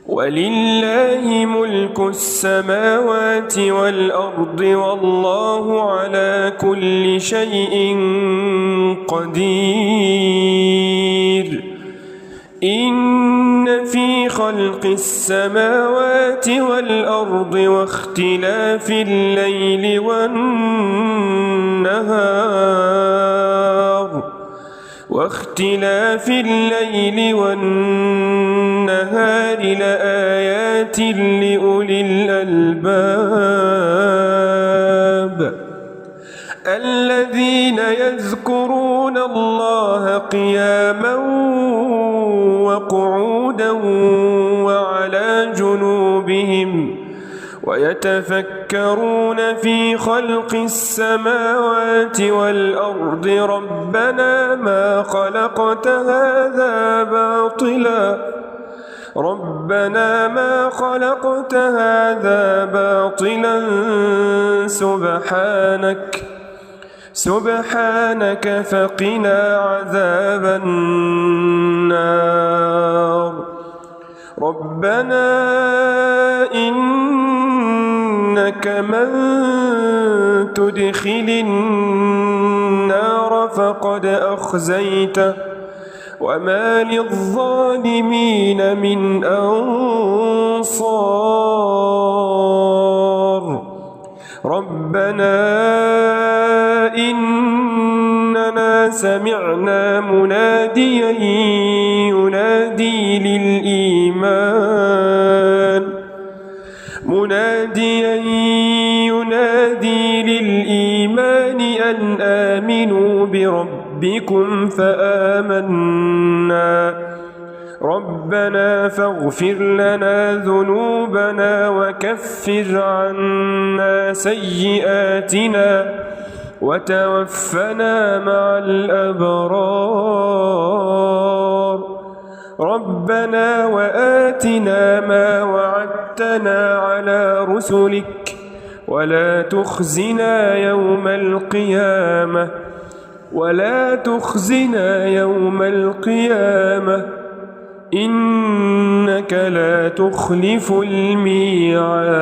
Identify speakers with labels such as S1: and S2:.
S1: ولله ملك السماوات والأرض والله على كل شيء قدير. إن في خلق السماوات والأرض واختلاف الليل والنهار لآيات لأولي الألباب الذين يذكرون الله قياما وقعودا وعلى جنوبهم ويتفكرون في خلق السماوات والأرض ربنا ما خلقت هذا باطلا سبحانك فقنا عذاب النار. ربنا إنك من تدخل النار فقد أخزيته وما للظالمين من أنصار. ربنا إننا سمعنا مناديا ينادي للإيمان أن آمنوا بربكم فآمنا. ربنا فاغفر لنا ذنوبنا وكفر عنا سيئاتنا وتوفنا مع الأبرار. ربنا وآتنا ما وعدتنا على رسلك ولا تخزنا يوم القيامة إنك لا تخلف الميعاد.